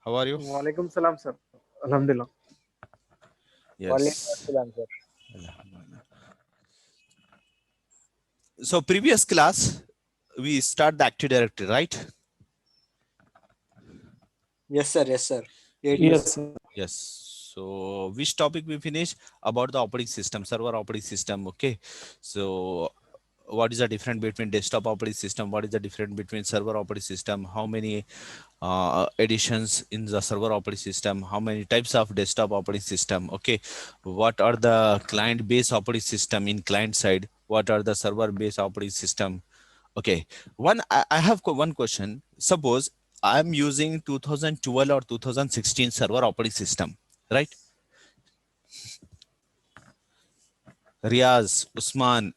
How are you? Walaikum salam, sir. Alhamdulillah. वालेकुम Yes. अस्सलाम sir. So previous class, we start the Active Directory, right? Yes sir, yes sir. It is. Yes, sir. Yes. So which topic we finish? About the operating system, server operating system. Okay. So what is the difference between desktop operating system? What is the difference between server operating system? How many editions in the server operating system? How many types of desktop operating system? Okay. What are the client based operating system in client side? What are the server based operating system? Okay. I have one question. Suppose I'm using 2012 or 2016 server operating system, right? Riaz, Usman,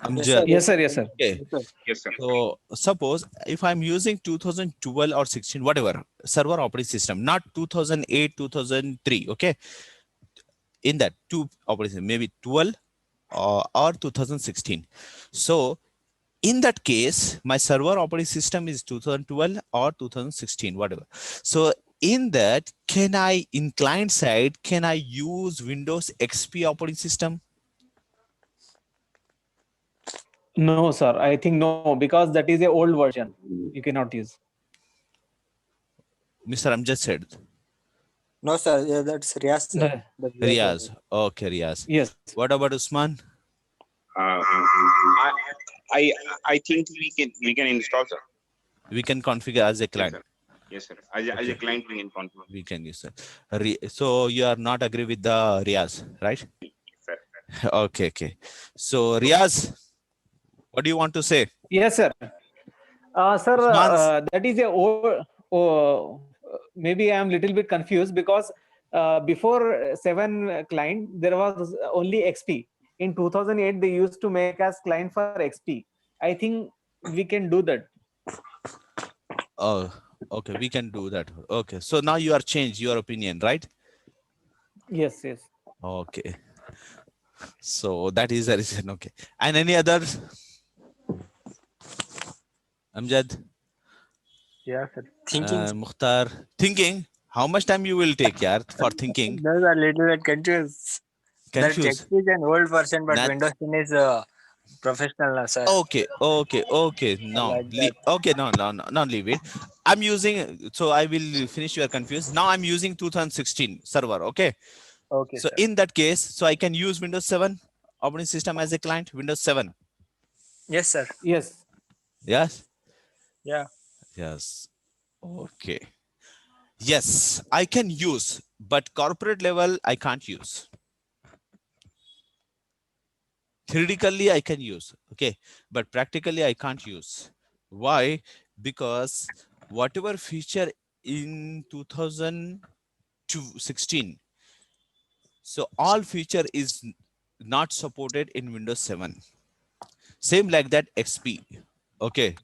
Yes sir, Amjad. yes Yes, sir. sir. Yes, sir. Okay. Yes sir. Yes, sir. So suppose if I'm using 2012 or 16, whatever server operating system, not 2008, 2003. Okay. In that two operating system, maybe 12 or 2016. So in that case, my server operating system is 2012 or 2016, whatever. So in that, can I, in client side, can I use Windows XP operating system? No, sir. I think no, because that is a old version. You cannot use. Mr. Amjad said. No sir, yeah, that's Riyas sir. No. That we are talking. Riyaz. Okay, Riyaz. Yes. What about Usman? Uh, I I I think we can install, sir. We can configure as a Yes, client. sir. Yes, sir. As a Okay, client, we can confirm. we can use it. So you are not agree with the Riyaz, right? Yes, sir. Okay, okay. So Riyaz, what do you want to say? Yes, sir. Sir, Usman's that is a old. Maybe I am little bit confused because before 7 client there was only XP. In 2008 they used to make us client for XP. I think we can do that. oh, okay, we can do that. Okay, so now you are changed your opinion, right? Yes, yes. Okay, so that is the reason. Okay, and any other Amjad, Yeah sir. Thinking. Mukhtar, thinking? How much time you will take, yaar, for thinking? Those are little bit confused. That Confused. XP is an old version, but Not Windows 10 is professional now, sir. okay, okay, okay. No, Like that. okay, no, no, no, not leave it. I'm using, so I will finish. You are confused. Now I'm using 2016 server. Okay, Okay, so sir. in that case, so I can use Windows 7 operating system as a client. Windows 7. Yes, sir. Yes. Yes, Yeah. yes. Okay. Yes, I can use, but corporate level I can't use. Theoretically I can use, okay, but practically I can't use. Why? Because whatever feature in 2016, so all feature is not supported in Windows 7. Same like that XP. Okay.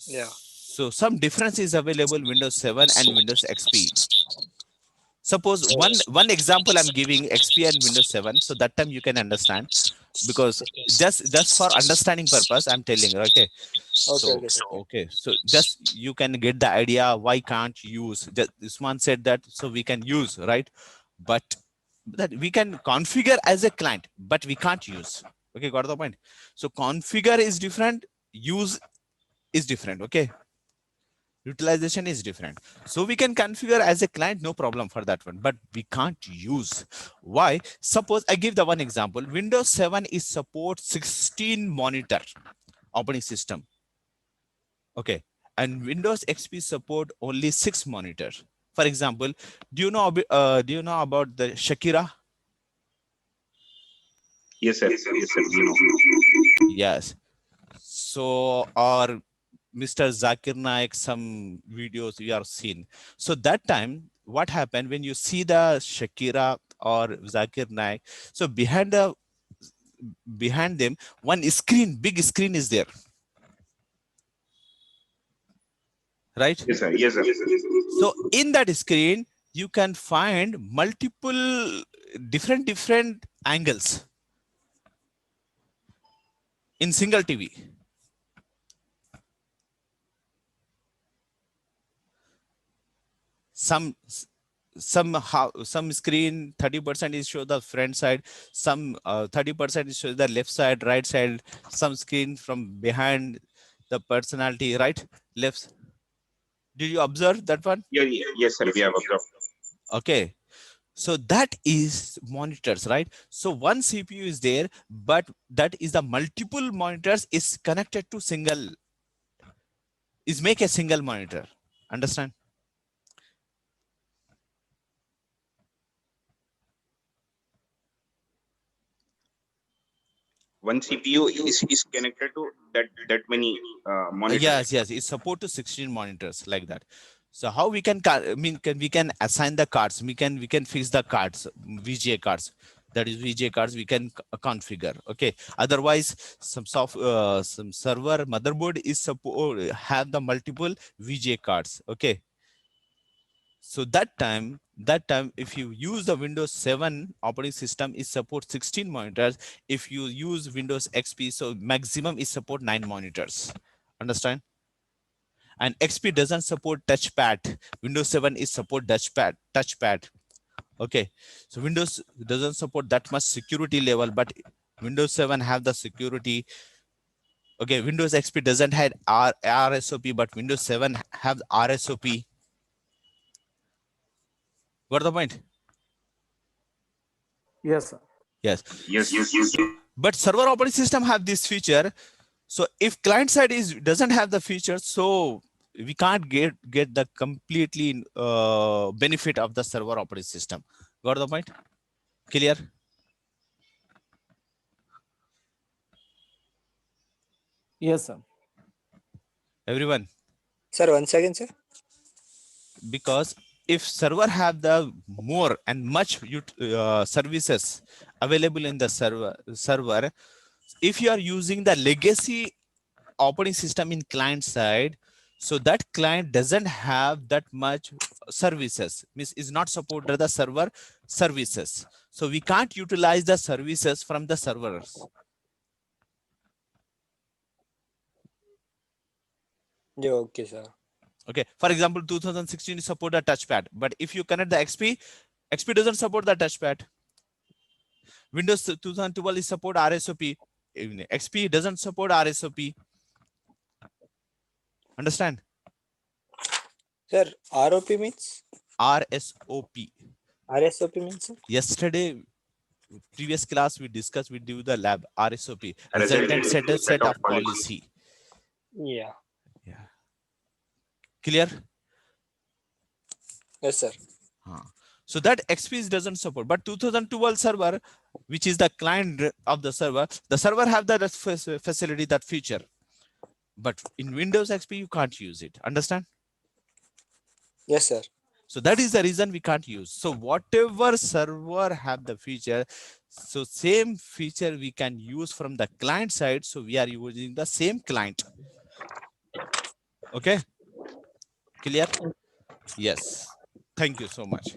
Yeah. So some difference is available Windows 7 and Windows XP. Suppose one example I'm giving XP and Windows 7, so that time you can understand, because just for understanding purpose I'm telling, okay? Okay, So okay, sir. okay, so just you can get the idea why can't use. Just this one said that so we can use, right? But that we can configure as a client, but we can't use. Okay, got the point? So configure is different, use is different. Okay, utilization is different. So we can configure as a client, no problem for that one, but we can't use. Why? Suppose I give the one example. Windows 7 is support 16 monitor operating system. Okay, and Windows XP support only 6 monitor. For example, do you know about the Shakira? Yes, sir. Yes, sir. We know. Yes. So, or Mr. Zakir Naik, some videos you have seen. So that time, what happened when you see the Shakira or Zakir Naik? So behind them, one screen, big screen is there, right? Yes, sir. Yes, sir. So in that screen, you can find multiple different angles in single TV. some screen 30% is show the front side, some 30% is show the left side, right side, some screen from behind the personality, right, left. Did you observe that one? Yeah, yes, sir. We have observed. Okay, so that is monitors, right? So one CPU is there, but that is the multiple monitors is connected to single, is make a single monitor. Understand? One CPU is connected to that many monitors. Yes, it support to 16 monitors like that. So how we can we can assign the cards, we can fix the cards, VGA cards, that is VGA cards we can configure. Okay, otherwise some server motherboard is support have the multiple VGA cards. Okay, so that time if you use the Windows 7 operating system, it supports 16 monitors. If you use Windows XP, so maximum is support 9 monitors. Understand? And XP doesn't support touchpad. Windows 7 is support touchpad. Okay, so Windows doesn't support that much security level, but Windows 7 have the security. Okay, Windows XP doesn't have RSOP, but Windows 7 have RSOP. Got the point? Yes, sir. Yes. Yes. But server operating system have this feature. So if client side doesn't have the feature, so we can't get the completely benefit of the server operating system. Got the point? Clear? Yes, sir. Everyone? Sir, 1 second, sir. Because if server have the more and much services available in the server, if you are using the legacy operating system in client side, so that client doesn't have that much services, means is not supported the server services. So we can't utilize the services from the servers. Yeah, okay, sir. Okay, for example, 2016 support a touchpad, but if you connect the XP doesn't support the touchpad. Windows 2012 is support RSOP. XP doesn't support RSOP. Understand? Sir, ROP means? RSOP. RSOP means, sir? Yesterday, previous class we discussed, we do the lab RSOP, Resultant resultant set of policy. policy. Yeah. Yeah. Clear? Yes, sir. So that XP doesn't support, but 2012 server, which is the client of the server have that facility, that feature. But in Windows XP, you can't use it. Understand? Yes, sir. So that is the reason we can't use. So whatever server have the feature, so same feature we can use from the client side. So we are using the same client. Okay. Clear? Yes. Thank you so much.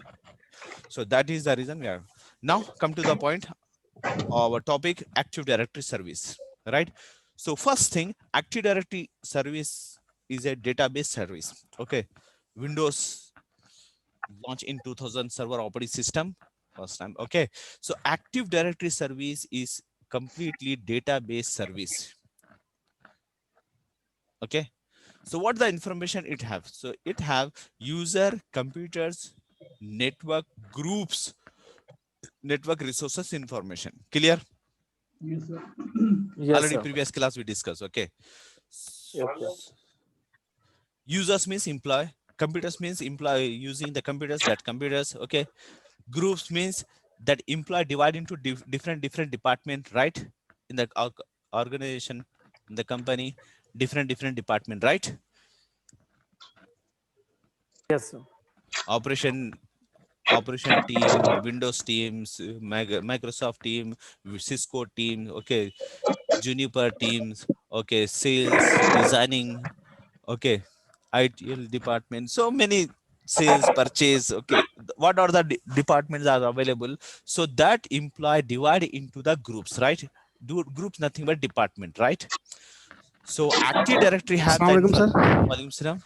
So that is the reason we are. Now come to the point. Our topic, Active Directory service, right? So first thing, Active Directory service is a database service. Okay. Windows launched in 2000 server operating system first time. Okay. So Active Directory service is completely database service. Okay. So what the information it have? So it have user, computers, network, groups, network resources information. Clear? Yes, sir. Yes, Already sir. previous class we discussed. Okay. Yes, sir. Users means employee, computers means employee using the computers, that computers. Okay. Groups means that employee divide into different department, right? In the organization, in the company, different department, right? Yes, sir. Operation team, Windows teams, Microsoft team, Cisco team, okay, Juniper teams, okay, sales, designing, okay, ITL department, so many, sales, purchase, okay, what are the departments are available? So that employee divide into the groups, right? Do groups nothing but department, right? So Active Directory have the Assalamualaikum, sir. Walaikum salam.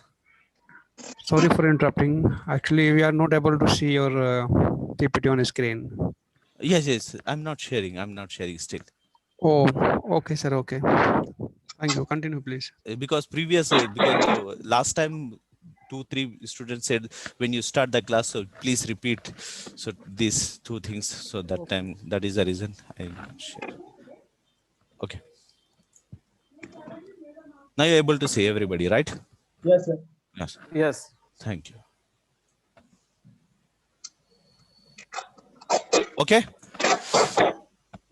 Sorry for interrupting. Actually, we are not able to see your PPT on screen. Yes. I'm not sharing. I'm not sharing still. Oh, okay, sir. Okay. Thank you. Continue, please. Because last time 2-3 students said when you start the class, so please repeat. So these two things. So that time, that is the reason I not share. Okay. Now you're able to see everybody, right? Yes, sir. Yes. Yes. Thank you. Okay.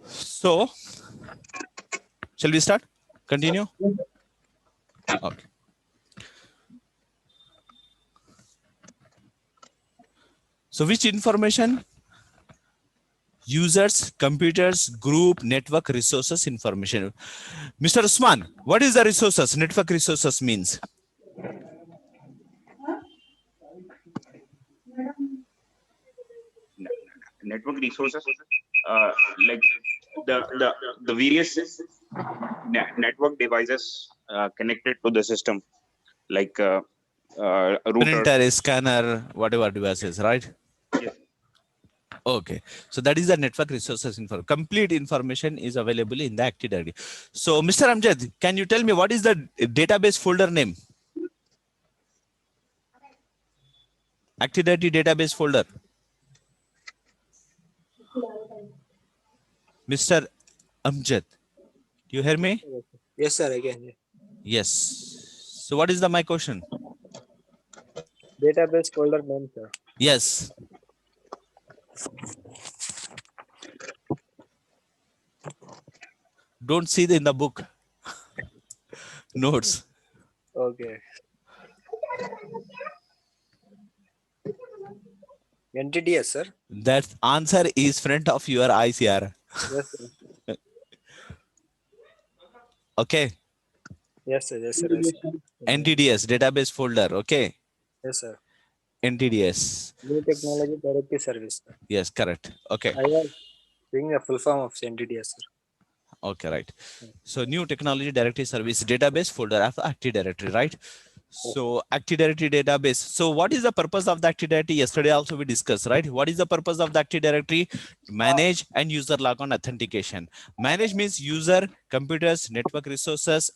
So, shall we start? Continue? Okay. So, which information? Users, computers, group, network, resources, information. Mr. Usman, what is the resources? Network resources means? Network resources, like the various network devices connected to the system, like router. Printer, scanner, whatever devices, right? Yes. Okay, so that is the network resources info. Complete information is available in the Active Directory. So, Mr. Amjad, can you tell me what is the database folder name? Active Directory database folder. Mr. Amjad, do you hear me? Yes, sir. Again, Yes. So, what is my question? database folder name, sir. Yes. Don't see in the book. Notes. Okay. NTDS, sir. That answer is front of your eyes here. Yes, sir. Okay. Yes, sir. Yes, sir. Yes, sir. NTDS database folder. Okay. Yes, sir. NTDS. New Technology Directory Service, sir. Yes, correct. Okay. I was seeing the full form of NTDS, sir. Okay, right. So new technology directory service database folder of Active Directory, right? So Active Directory database. So what is the purpose of the Active Directory? Yesterday also we discussed, right? What is the purpose of the Active Directory? To manage and user logon authentication. Manage means user, computers, network resources.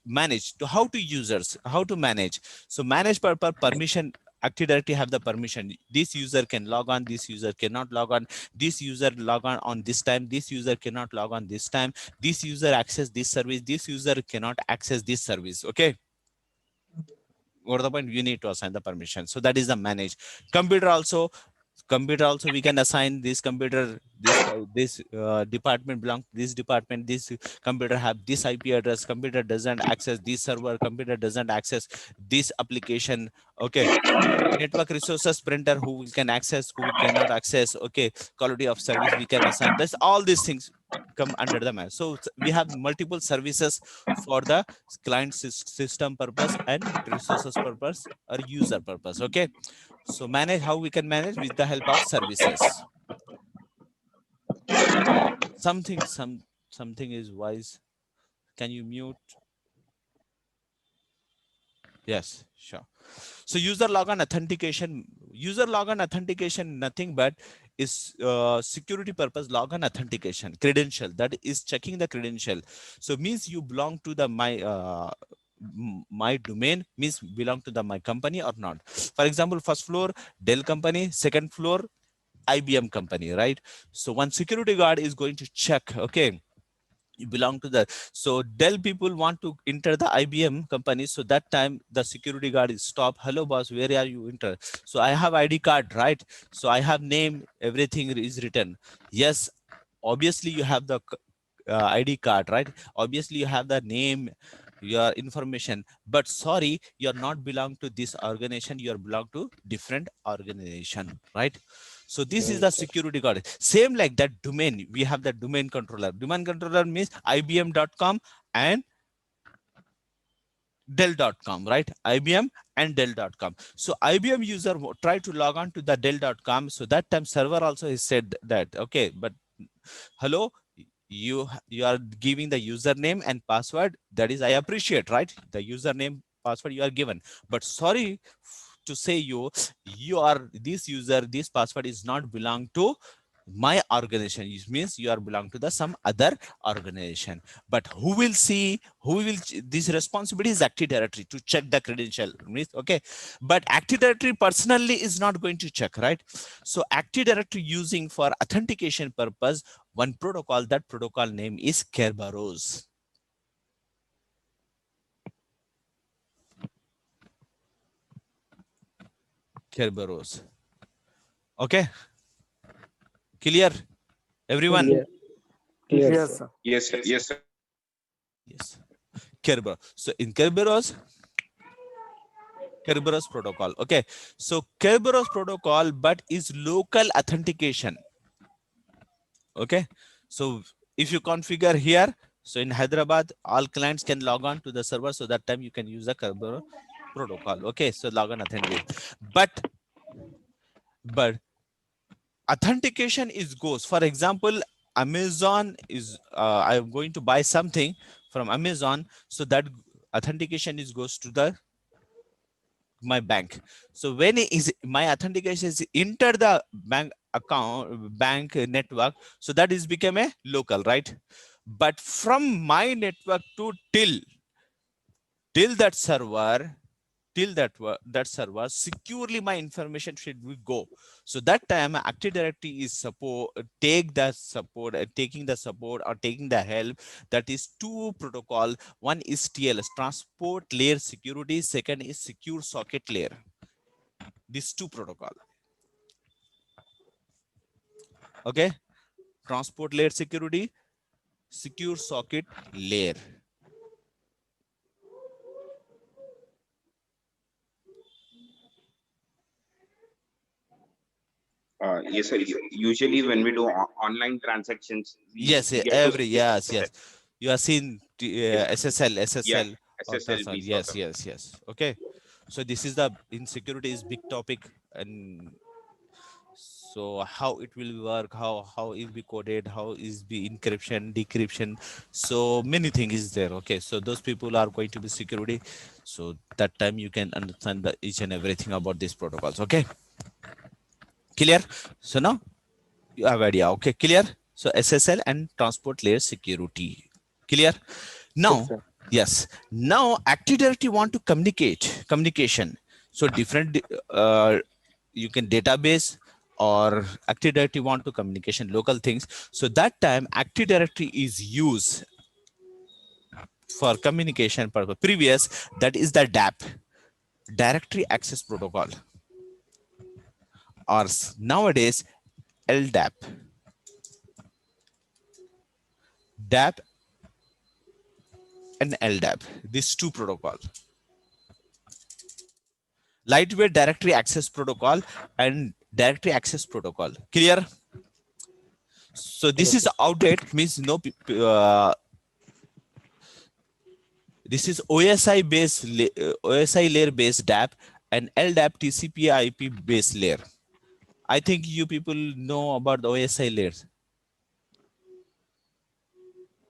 Manage to how to users, how to manage. So manage per permission. Active Directory have the permission. This user can log on, this user cannot log on, this user log on this time, this user cannot log on this time, this user access this service, this user cannot access this service. Okay. What the point? You need to assign the permission. So that is the manage. Computer also we can assign this computer, this department belong to this department, this computer have this IP address, computer doesn't access this server, computer doesn't access this application. Okay. Network resources, printer, who can access, who cannot access. Okay. Quality of service we can assign. That's all these things come under the manage. So we have multiple services for the client system purpose and resources purpose or user purpose. Okay. So manage, how we can manage with the help of services. Something is wise. Can you mute? Yes, sure. So user logon authentication, nothing but is security purpose logon authentication, credential, that is checking the credential. So means you belong to the my domain, means belong to the my company or not. For example, first floor Dell company, second floor IBM company, right? So one security guard is going to check, okay, you belong to the, so Dell people want to enter the IBM company. So that time the security guard is stop. Hello boss, where are you enter? So I have ID card, right? So I have name, everything is written. Yes, obviously you have the ID card, right? Obviously you have the name, your information, but sorry, you're not belong to this organization, you're belong to different organization, right? So this is the security guard. Same like that domain, we have the domain controller. Domain controller means IBM.com and Dell.com, right? IBM and Dell.com. So IBM user try to log on to the Dell.com. So that time server also is said that, okay, but hello, you are giving the username and password. That is, I appreciate, right? The username password you are given. But sorry to say you are this user, this password is not belong to my organization. It means you are belong to the some other organization. But who will see, this responsibility is Active Directory to check the credential, okay? But Active Directory personally is not going to check, right? So Active Directory using for authentication purpose one protocol, that protocol name is Kerberos. Kerberos. Okay, clear everyone? Yeah. Clear, Yes, sir. sir. Yes, sir. Yes, sir. Yes, Kerberos. So in Kerberos protocol, okay, so Kerberos protocol but is local authentication, okay? So if you configure here, so in Hyderabad all clients can log on to the server, so that time you can use the Kerberos protocol, okay? So log on authentication, but authentication is goes, for example, Amazon is I'm going to buy something from Amazon, so that authentication is goes to the my bank. So when is my authentication is enter the bank account, bank network, so that is become a local, right? But from my network to till that server, that server securely my information should we go. So that time Active Directory is taking the support or taking the help. That is two protocol. One is TLS, transport layer security. Second is secure socket layer. These two protocol. Okay, transport layer security, secure socket layer. Yes, sir. Usually when we do online transactions, Yes, we get to every see yes. You have seen Yes. SSL or SSL, password. sort of. Yes. Okay. So this is the insecurity is big topic, and so how it will work, how is be coded, how is be encryption, decryption. So many things is there. Okay. So those people are going to be security. So that time you can understand the each and everything about these protocols. Okay. Clear? So now you have idea. Okay, clear? So SSL and transport layer security. Clear? Now, sir. yes. Now Active Directory want to communication. So different you can database or Active Directory want to communication local things. So that time Active Directory is used for communication purpose. Previous, that is the DAP, Directory Access Protocol, or nowadays LDAP. DAP and LDAP, these two protocols. Lightweight Directory Access Protocol and Directory Access Protocol. Clear? So this is outdated, means no. This is OSI based, OSI layer based DAP and LDAP TCP/IP based layer. I think you people know about the OSI layers.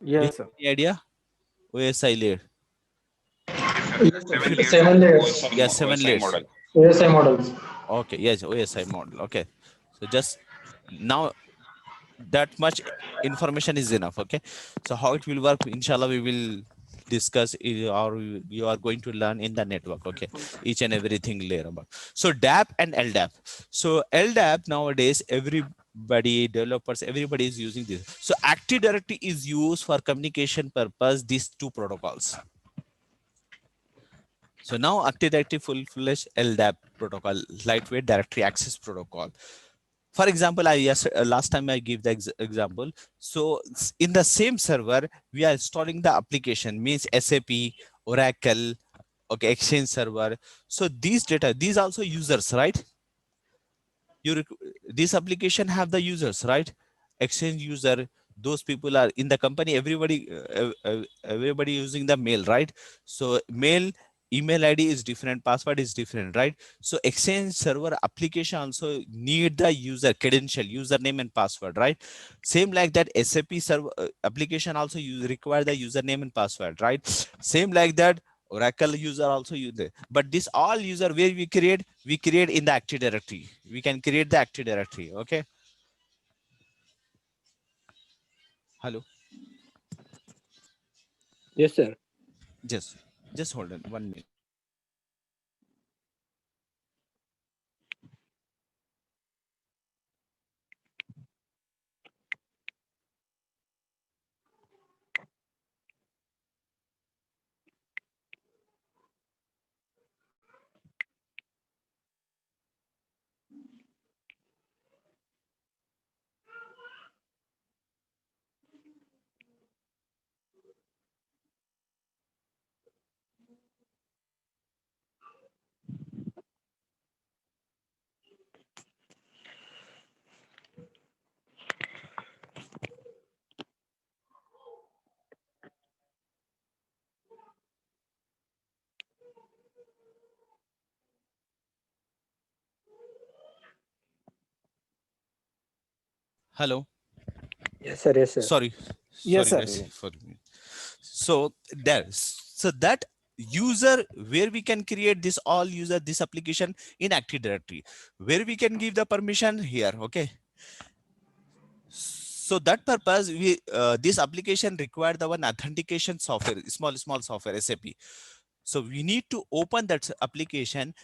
Yes, sir. Any idea? OSI layer. Yes, sir. Seven layers. Seven layers. OSI, Yes, 7 OSI layers. model. OSI models. Okay, yes, OSI model. Okay, so just now that much information is enough. Okay, so how it will work, inshallah we will discuss or you are going to learn in the network. Okay, each and everything layer about. So DAP and LDAP. So LDAP nowadays everybody, developers, everybody is using this. So Active Directory is used for communication purpose, these two protocols. So now Active Directory full-fledged LDAP protocol, lightweight directory access protocol. For example, last time I gave the example. So in the same server, we are installing the application, means SAP, Oracle, okay, Exchange server. So these also users, right? This application have the users, right? Exchange user, those people are in the company, everybody using the mail, right? So email ID is different, password is different, right? So Exchange server application also need the user credential, username and password, right? Same like that, SAP server application also require the username and password, right? Same like that, Oracle user also use it. But this all user where we create in the Active Directory. We can create the Active Directory. Okay. Hello. Yes, sir. Just hold on 1 minute. Hello. Yes, sir. Yes, sir. Sorry. Yes, Sorry sir. guys for me. So that user where we can create this all user this application in Active Directory, where we can give the permission here. Okay. So that purpose we this application require the one authentication software, small software SAP. So we need to open that application,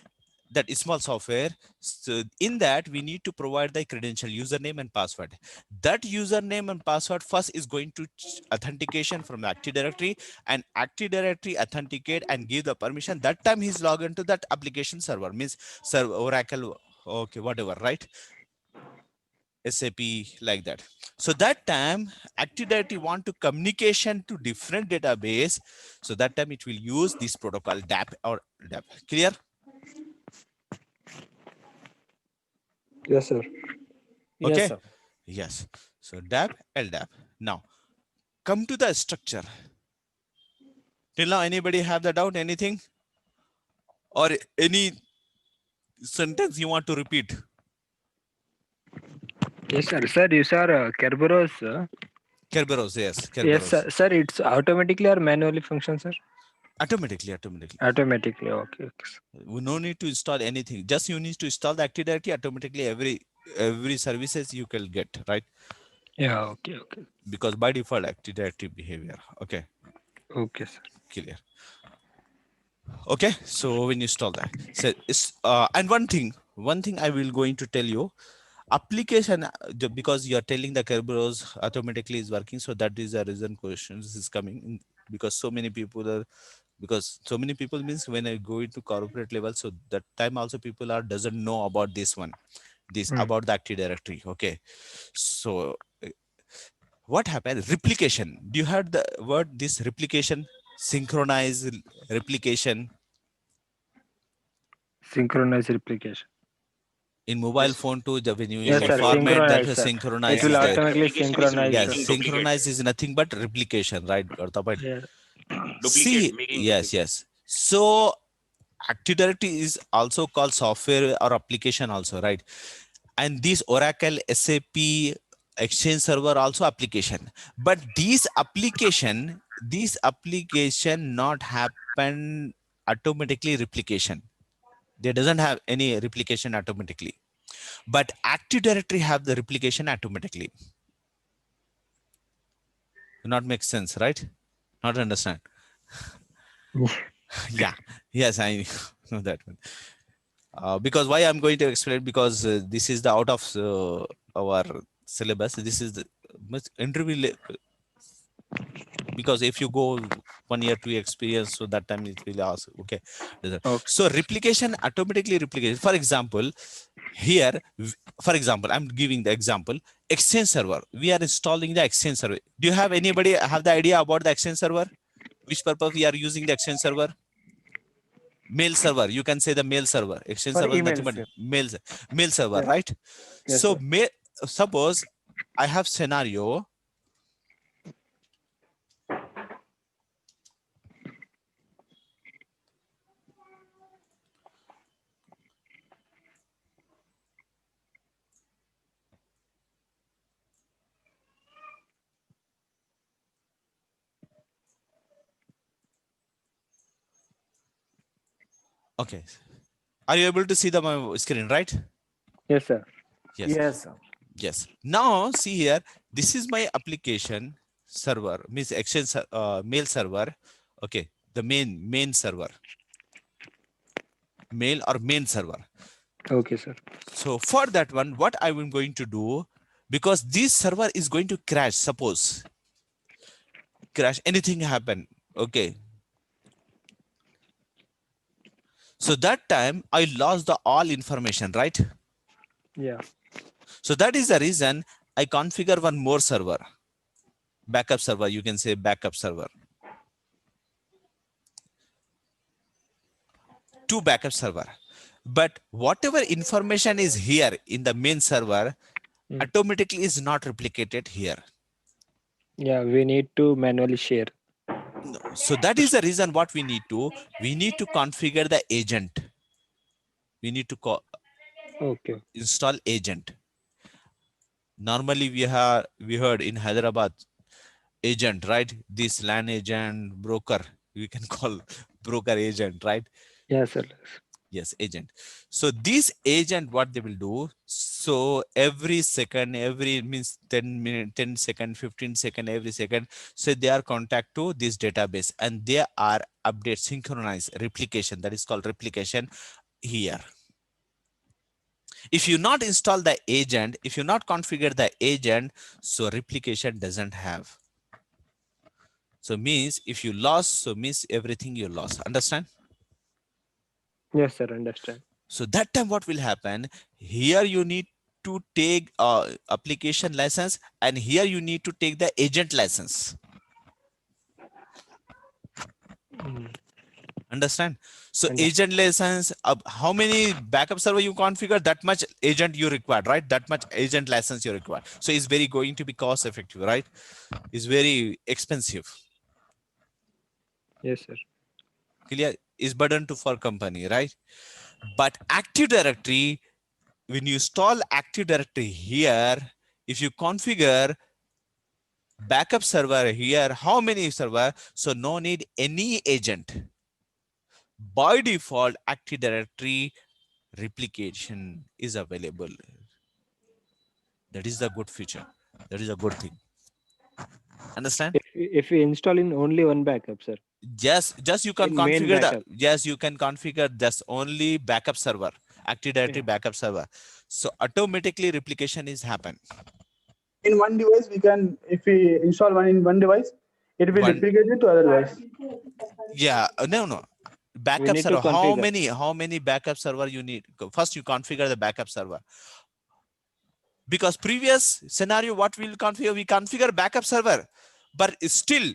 that small software. So in that we need to provide the credential, username and password. That username and password first is going to authentication from the Active Directory, and Active Directory authenticate and give the permission. That time he's logged into that application server, means server Oracle, okay, whatever, right? SAP, like that. So that time Active Directory want to communication to different database. So that time it will use this protocol DAP or DAP. Clear? Yes, sir. Yes, Okay. sir. Yes. So DAP, LDAP. Now come to the structure. Till now, anybody have the doubt? Anything? Or any sentence you want to repeat? Yes, sir. Sir, you are Kerberos. Kerberos, yes. Yes, Kerberos. sir. Sir, it's automatically or manually function, sir? Automatically. Automatically. Okay. Okay. Sir. We no need to install anything. Just you need to install the Active Directory. Automatically, every services you can get, right? Yeah. Okay. Okay. Because by default Active Directory behavior. Okay. Okay, sir. Clear. Okay. So when you install that, so it's and one thing I will going to tell you. Application because you are telling the Kerberos automatically is working, so that is the reason questions is coming in, because so many people are, because so many people means when I go into corporate level, so that time also people are doesn't know about this one, this about the Active Directory. Okay. So what happened? Replication. Do you heard the word this replication? Synchronize replication. Synchronous replication. In mobile phone too, when Yes, you sir. format that Synchronize, sir. synchronize It will is there. automatically Replication is synchronize. Yes, Sir. making duplicate. synchronize is nothing but replication, right, Garta? But Yeah. see, Making yes, duplicate. yes. So Active Directory is also called software or application also, right? And this Oracle, SAP, Exchange Server also application. But these application not happen automatically replication. They doesn't have any replication automatically. But Active Directory have the replication automatically. Not make sense, right? Not understand. Yeah. Yes, I know that one. Because why I'm going to explain, because this is the out of our syllabus. This is the interview because if you go 1 year 2 year experience, so that time it will ask. Okay. Okay. So replication, automatically replication. For example, here, for example, I'm giving the example, Exchange Server. We are installing the Exchange Server. Do you have anybody have the idea about the Exchange Server? Which purpose we are using the Exchange Server? Mail server. You can say the mail server. Exchange For server is nothing emails. but Yes. mail server, Yes. right? Yes, So sir. suppose I have scenario. Okay. Are you able to see the my screen, right? Yes, sir. Yes. Yes, sir. Yes. Now see here, this is my application server, means Exchange mail server. Okay, the main server, mail or main server. Okay, sir. So for that one, what I am going to do, because this server is going to crash, suppose crash, anything happen. Okay. So that time I lost the all information, right? Yeah. So that is the reason I configure one more server, backup server. You can say backup server. 2 backup server, but whatever information is here in the main server automatically is not replicated here. Yeah, we need to manually share. No. So that is the reason what we need to configure the agent. We need to Okay. install agent. Normally we heard in Hyderabad agent, right? This LAN agent, broker, we can call broker agent, right? Yeah, sir. Yes, agent. So this agent, what they will do, so every second, every means 10 minute, 10 second, 15 second, every second, so they are contact to this database and they are update, synchronize, replication, that is called replication here. If you not install the agent, if you not configure the agent, so replication doesn't have. So means if you lost, so means everything you lost, understand? Yes, sir. Understand. So that time what will happen, here you need to take application license and here you need to take the agent license. Understand? So Understand. agent license, how many backup server you configure, that much agent you require, right? That much agent license you require. So it's very going to be cost effective, right? It's very expensive. Yes, sir. Clear? Is burden to for company, right? But Active Directory, when you install Active Directory here, if you configure backup server here, how many server? So no need any agent. By default, Active Directory replication is available. That is the good feature. That is a good thing. Understand? If we install in only one backup, sir. Just you can In main configure backup. you can configure just only backup server, Active Directory backup server. So automatically replication is happen. In one device, we can, if we install one in one device, it will One- replicate it to other device. Yeah, no. Backup need to server. configure. How many backup server you need? First, you configure the backup server. Because previous scenario, what we'll configure? We configure backup server, but it still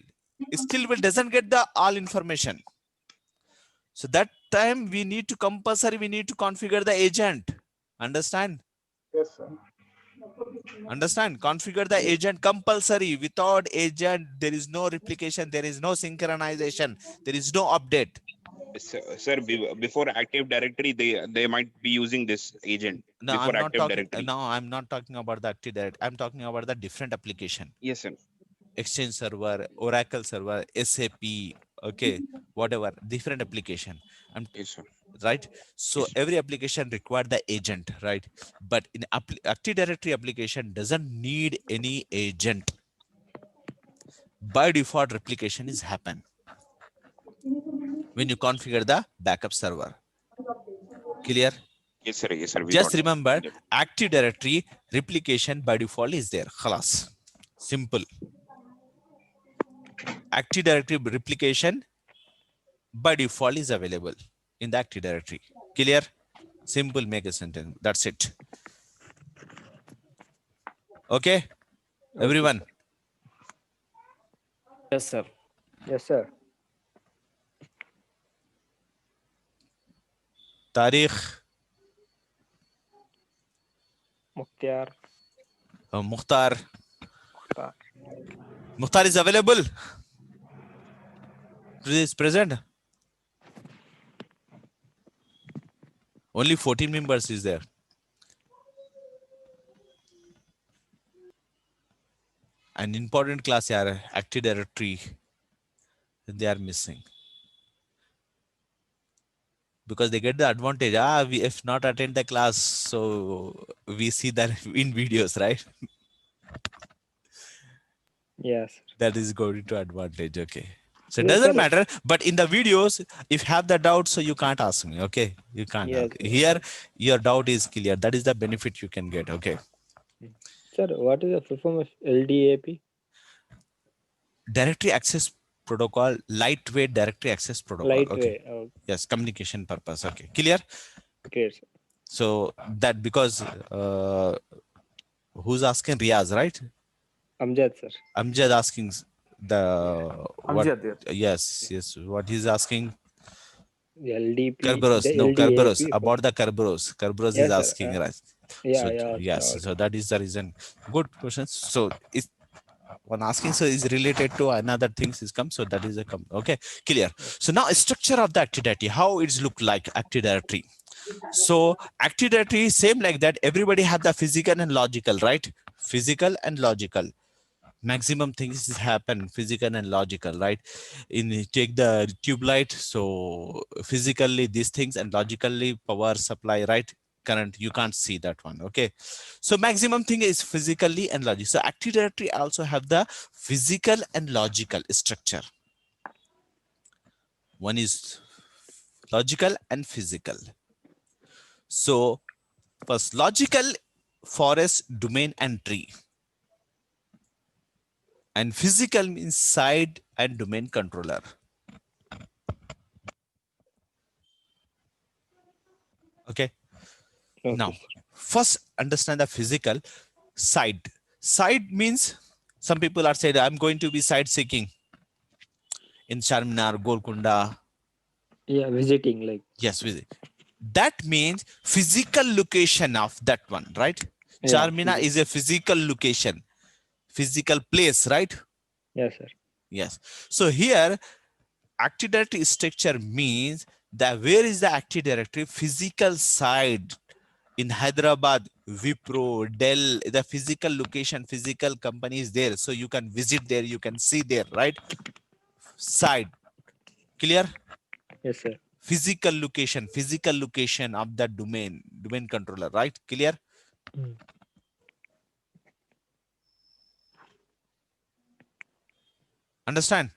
will doesn't get the all information. So that time we need to compulsory, we need to configure the agent. Understand? Yes, sir. Understand? Configure the agent compulsory. Without agent, there is no replication, there is no synchronization, there is no update. Sir, before Active Directory, they might be using this agent. No, before I'm not Active talking. Directory. No, I'm not talking about the Active Directory. I'm talking about the different application. Yes, sir. Exchange server, Oracle server, SAP, okay, whatever, different application. Yes, sir. Right? So every application require the agent, right? But in Active Directory application doesn't need any agent. By default, replication is happen when you configure the backup server. Clear? Yes, sir. Yes, sir. We Just got it. remember, Yep. Active Directory replication by default is there. Khalas. Simple. Active Directory replication by default is available in the Active Directory. Clear? Simple, make a sentence. That's it. Okay, everyone. Yes, sir. Yes, sir. Tariq, Mukhtar. Mukhtar. Mukhtar is available. Is present. Only 14 members is there. An important class here, Active Directory, they are missing. because they get the advantage. We if not attend the class, so we see that in videos, right? Yes. That is going to advantage. Okay. So it Yes, doesn't sir. matter. But in the videos, if you have the doubt, so you can't ask me. Okay. You can't. Yes, Here, your doubt is clear. That is the benefit you can get. Okay. Sir, what is the full form of LDAP? Directory access protocol, lightweight directory access protocol. Okay. Lightweight. Oh, Yes. Communication purpose. Okay. Clear. okay, sir. So that because who's asking? Riaz, right? Amjad, sir. Amjad asking the what? Amjad, yes. Yes. What he's asking. LDP. Kerberos, the no, LDAP Kerberos, for- about the Kerberos. Kerberos Yes, is sir. asking, right? Yeah, So, yeah. yes, sir. so that is the reason. Good question. So, is one asking, so is related to another things is come. So that is a come. Okay, clear. So now structure of the Active Directory, how it's look like Active Directory. So Active Directory, same like that. Everybody have the physical and logical, right? Physical and logical. Maximum things happen physical and logical, right? In take the tube light, so physically these things and logically power supply, right? Current, you can't see that one. Okay, so maximum thing is physically and logical. So Active Directory also have the physical and logical structure. One is logical and physical. So first, logical, forest, domain and tree. And physical means side and domain controller. Okay. Okay, Now, sir. first understand the physical side. Side means some people are saying, I'm going to be side seeking in Charminar, Golconda. Yeah, visiting like. Yes, visit. That means physical location of that one, right? Yeah, Charminar is a physical location, physical place, right? Yes, sir. Yes. So here, Active Directory structure means that where is the Active Directory physical side in Hyderabad, Wipro, Dell, the physical location, physical company is there. So you can visit there, you can see there, right? Side. Clear? Yes, sir. Physical location of the domain controller, right? Clear? Mm. Understand?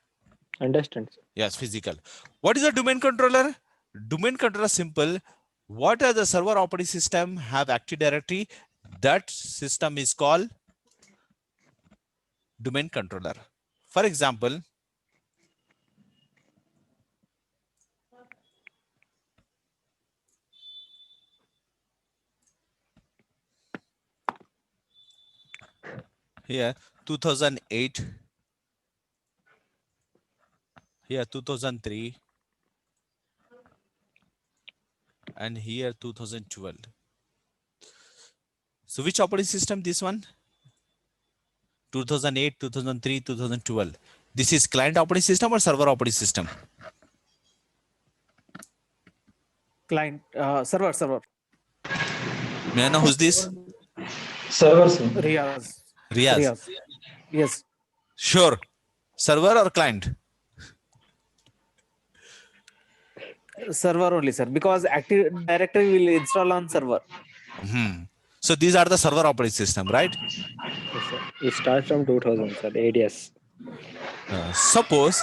Understand, sir. Yes, physical. What is a domain controller? Domain controller simple. What are the server operating system have Active Directory? That system is called domain controller. For example, here 2008, here 2003, and here 2012. So which operating system this one? 2008, 2003, 2012. This is client operating system or server operating system? Client, server. May I know who's this? Server, sir. Riaz. Riaz. Yes. Sure. Server or client? Server only, sir. Because Active Directory will install on server. So these are the server operating system, right? Yes, sir. It starts from 2000, sir. ADS. Suppose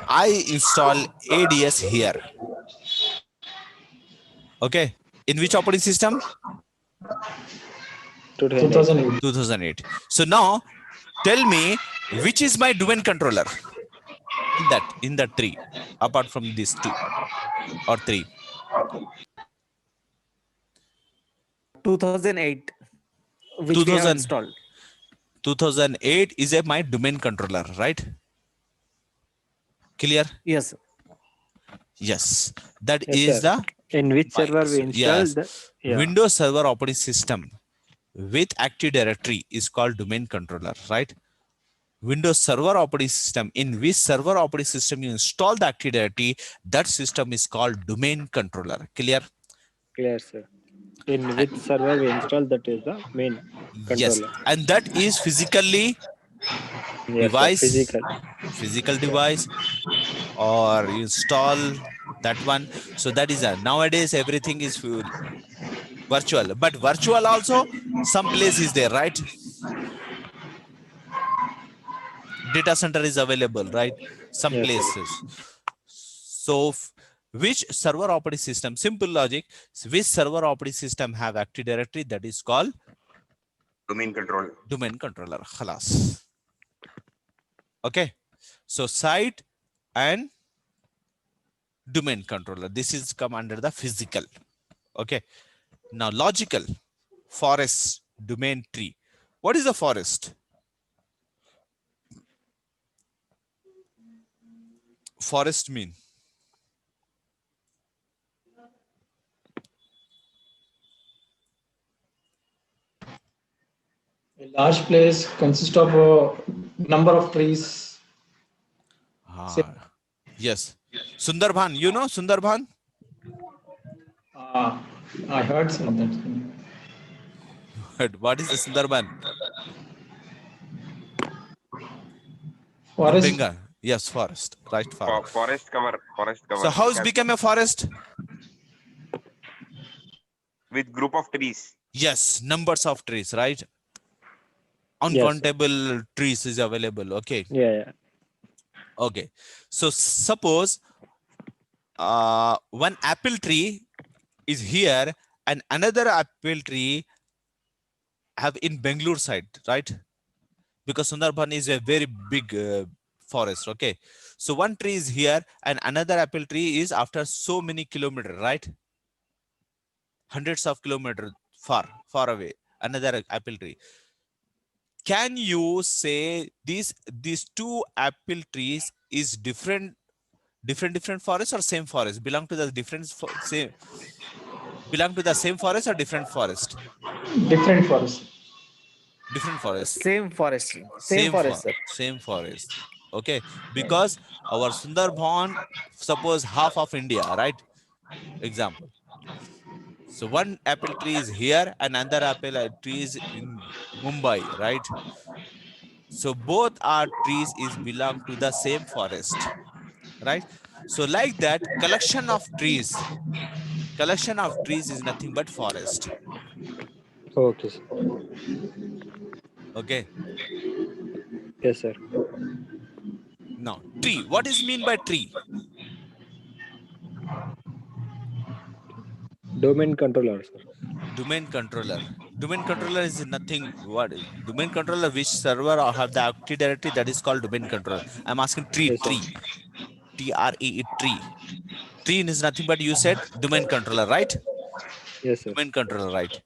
I install ADS here. Okay. In which operating system? 2008. 2008. So now tell me which is my domain controller in that tree, apart from these two or three. 2008, which we have 2000. installed. 2008 is my domain controller, right? Clear? Yes. Yes. That Yes, is sir. In which server we installed yes. the yeah. Windows Server operating system with Active Directory is called domain controller, right? Windows Server operating system, in which server operating system you install the Active Directory, that system is called domain controller. Clear? Clear, sir. In which server we installed, that is the main controller. Yes. And that is physically Yes, device, sir. Physical. physical device, or you install that one. So that is a, nowadays everything is virtual, but virtual also some place is there, right? Data center is available, right? Some Yes, sir. places. So which server operating system, simple logic, which server operating system have Active Directory? That is called Domain control. domain controller. Khalas. Okay. So site and domain controller, this is come under the physical. Okay. Now logical, forest, domain, tree. What is the forest? Forest mean? A large place consists of a number of trees. Yes. Sundarban, you know Sundarban? I heard some of that. What is the Sundarban? Forest. Bengal. Yes, forest. Right, forest. Forest cover. Forest cover. So how's become a forest? With group of trees. Yes, numbers of trees, right? sir. Uncountable trees is available. Okay. Yeah. Okay. So suppose one apple tree is here and another apple tree have in Bangalore side, right? Because Sundarban is a very big forest. Okay. So one tree is here and another apple tree is after so many kilometers, right? Hundreds of kilometers far away, another apple tree. Can you say these two apple trees is different forests or same forest? Belong to the same forest or different forest? Different forest. Different forest. Same forest. Same forest, sir. Same forest. Okay, because our Sundarban, suppose half of India, right? Example. So one apple tree is here and another apple tree is in Mumbai, right? So both our trees is belong to the same forest, right? So like that, collection of trees is nothing but forest. Okay, sir. Okay. Yes, sir. Now tree. What is mean by tree? Domain controller, sir. Domain controller. Domain controller is nothing. What domain controller? Which server or have the Active Directory? That is called domain controller. I'm asking tree. Yes, sir. Tree. TRE. Tree. Tree is nothing but you said domain controller, right? Yes, sir. Domain controller, right?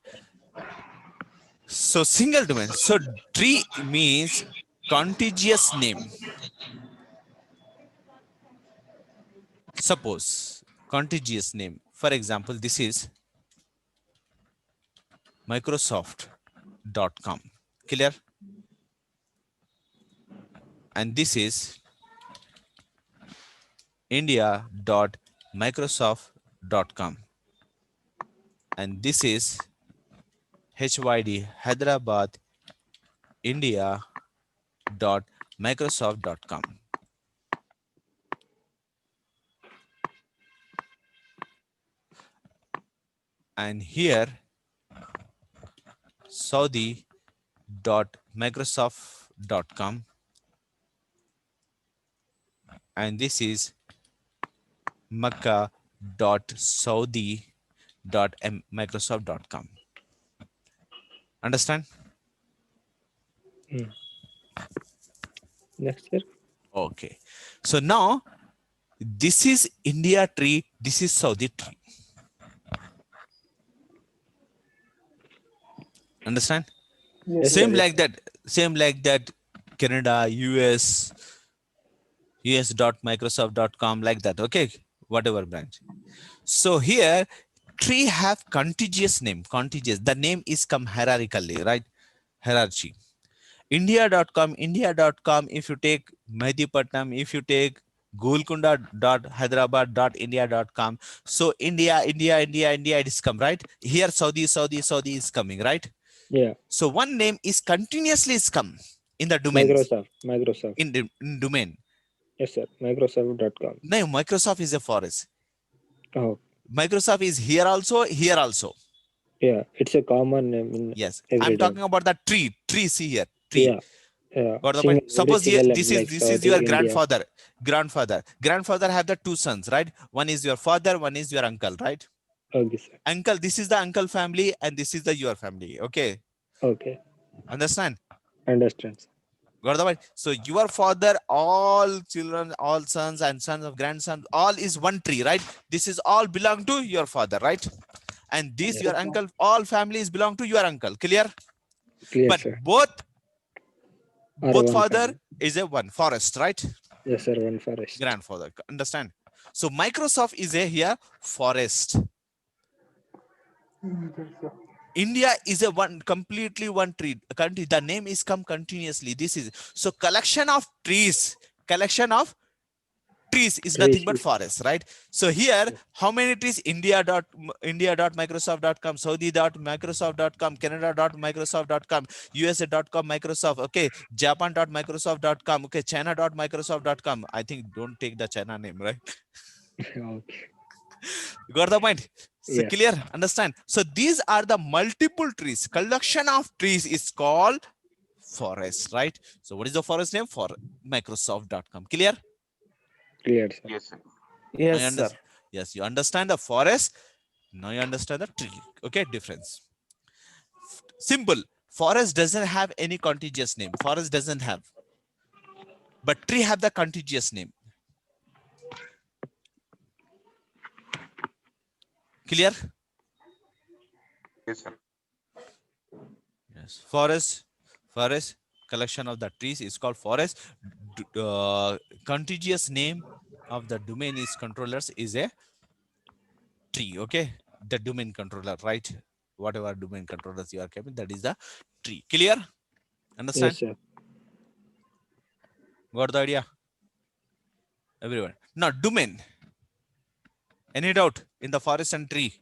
So single domain. So tree means contiguous name. Suppose contiguous name. For example, this is Microsoft.com. Clear? And this is India.Microsoft.com. And this is HYD Hyderabad India.Microsoft.com. And here Saudi.Microsoft.com. And this is Makkah.Saudi.Microsoft.com. Understand? Next, sir. Okay. So now this is India tree, this is Saudi tree. Understand? Yes, Same sir. like that, Canada, US.Microsoft.com, like that. Okay, whatever branch. So here tree have contiguous name. Contiguous. The name is come hierarchically, right? Hierarchy. India.com. If you take Mehdipatnam, if you take Golconda.Hyderabad.India.com. So India, it is come, right? Here Saudi is coming, right? Yeah. So one name is continuously is come in the domain. Microsoft. In domain. Yes, sir. Microsoft.com. No, Microsoft is a forest. Oh, Microsoft is here also, here also. yeah, it's a common name in Yes, every I'm time. talking about the tree. Tree, see here, tree. Yeah, yeah. Got the Single, point? very Suppose here, single this name is like this is South your India. grandfather have the 2 sons, right? One is your father, one is your uncle, right? Okay, sir. Uncle, this is the uncle family, and this is the your family. Okay, Okay, understand? understand. Sir. Got the point? So your father, all children, all sons and sons of grandsons, all is one tree, right? This is all belong to your father, right? And this Yes. your uncle, all families belong to your uncle. Clear? Clear, But sir. both Or one father family. is a one forest, right? Yes, sir. One forest. Grandfather. Understand? So Microsoft is a here forest. India is a one completely one tree country. The name is come continuously. This is so collection of trees. Collection of trees is nothing but Trees. forest, right? So here, how many trees? India.microsoft.com, Saudi.microsoft.com, Canada.microsoft.com, USA.com, Microsoft, okay, Japan.microsoft.com, okay, China.microsoft.com. I think don't take the China name, right? Okay. You got the point? So Yeah. clear? Understand? So these are the multiple trees. Collection of trees is called forest, right? So what is the forest name? For Microsoft.com. Clear? Clear, sir. Yes, sir. Now Yes, you sir. yes, you understand the forest. Now you understand the tree. Okay, difference. Simple. Forest doesn't have any contiguous name. Forest doesn't have. But tree have the contiguous name. Clear? Yes, sir. Yes. Forest, collection of the trees is called forest. Contiguous name of the domain is controllers is a tree. Okay, the domain controller, right? Whatever domain controllers you are keeping, that is the tree. Clear? Understand? Yes, sir. Got the idea? Everyone. Now domain. Any doubt in the forest and tree?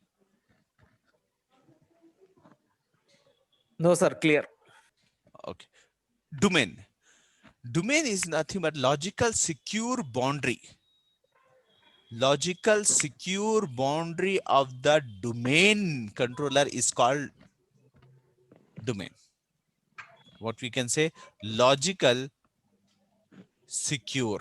No, sir. Clear. Okay. Domain. Domain is nothing but logical secure boundary. Logical secure boundary of the domain controller is called domain. What we can say, logical secure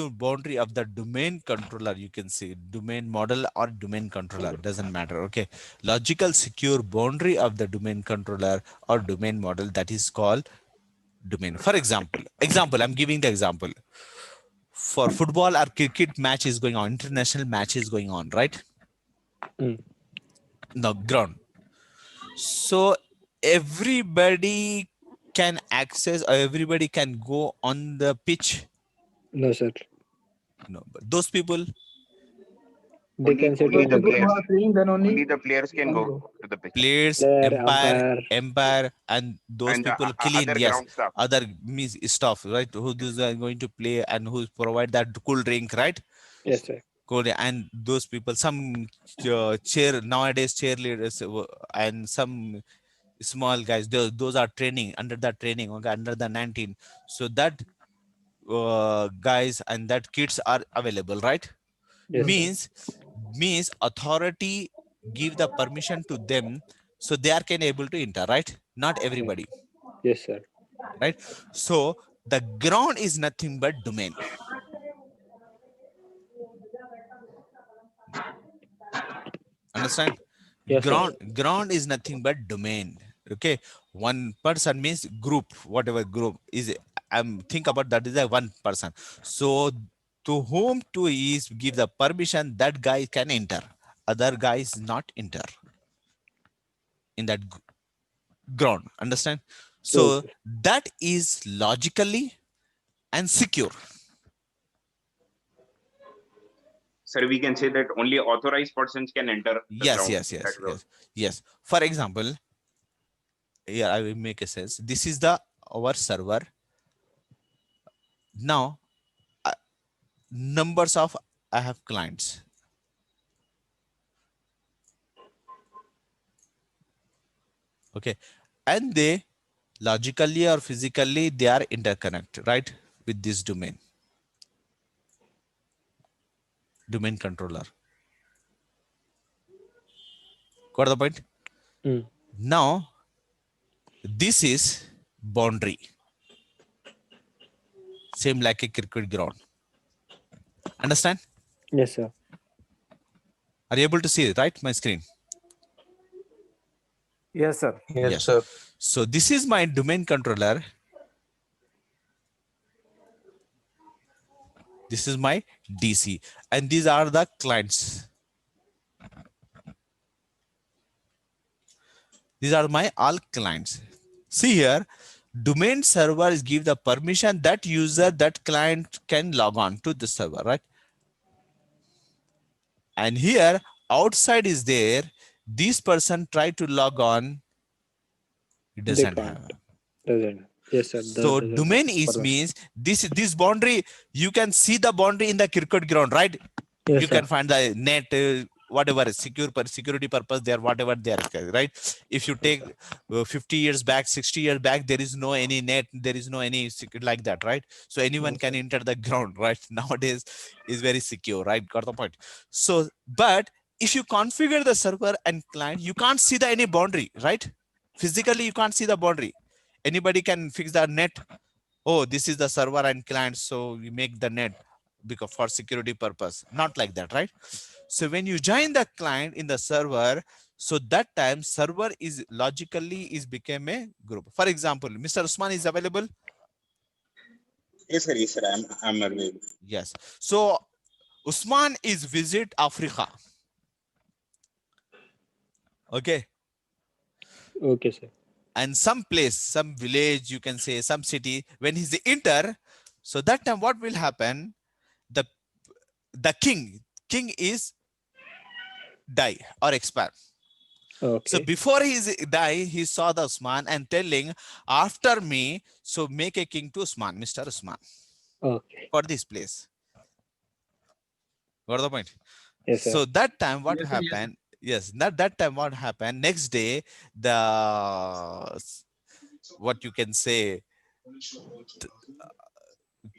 boundary of the domain controller. You can say domain model or domain controller, doesn't matter. Okay, logical secure boundary of the domain controller or domain model, that is called domain. For example, I'm giving the example. For football or cricket match is going on, international match is going on, right? Mm. The ground. So everybody can access, or everybody can go on the pitch. No, sir. No, but those people, They can sit Only in the the People who ground. players. are playing, then Only only the players can can go go. to the pitch. players, Their empire, and those And people clean. other Yes, ground staff. other means stuff, right? Who those are going to play and who provide that cool drink, right? Yes, sir. Cool, and those people, some cheer nowadays cheerleaders and some small guys. Those are training under the training. Okay, under the 19. So that guys and that kids are available, right? Yes, sir. Means authority give the permission to them, so they are can able to enter, right? Not everybody, Yes, sir. right? So the ground is nothing but domain. Understand? Yes, sir. Ground is nothing but domain. Okay, one person means group, whatever group is. Think about that is a one person. So to whom to is give the permission, that guy can enter, other guys not enter in that ground. Understand? So Okay. that is logically and secure. Sir, we can say that only authorized persons can enter the Yes, ground. yes, That yes, ground. yes, yes. For example, here I will make a sense. This is the our server. Now, numbers of I have clients. Okay, and they logically or physically they are interconnected, right, with this domain. domain controller. Got the point? Mm. Now, this is boundary. Same like a cricket ground. Understand? Yes, sir. Are you able to see it, right? My screen. Yes, sir. Yes, sir. So this is my domain controller. This is my DC. And these are the clients. These are my all clients. See here, domain servers give the permission that user, that client can log on to the server, right? And here outside is there, this person try to log on, it They doesn't can't. have. Doesn't. Yes, sir. So doesn't domain have is permission. means this boundary, you can see the boundary in the cricket ground, right? Yes, You sir. can find the net, whatever security purpose there, whatever there, right? If you take 50 years back, 60 years back, there is no any net, there is no any security like that, right? So anyone Yes, can sir. enter the ground, right? Nowadays is very secure, right? Got the point? So, but if you configure the server and client, you can't see the any boundary, right? Physically, you can't see the boundary. Anybody can fix the net. Oh, this is the server and client, so we make the net because for security purpose. Not like that, right? So when you join the client in the server, so that time server is logically is became a group. For example, Mr. Usman is available. Yes, sir. Yes, sir. I'm available. Yes. So Usman is visit Africa. Okay. Okay, sir. And some place, some village, you can say some city, when he's enter, so that time what will happen? The king is die or expire. So Okay. before he die, he saw the Usman and telling, after me, so make a king to Usman, Mr. Usman, Okay. for this place. Got the point? Yes, sir. So that time what Yes, sir, yes, sir. happened? Yes, that time what happened? Next day, the what you can say,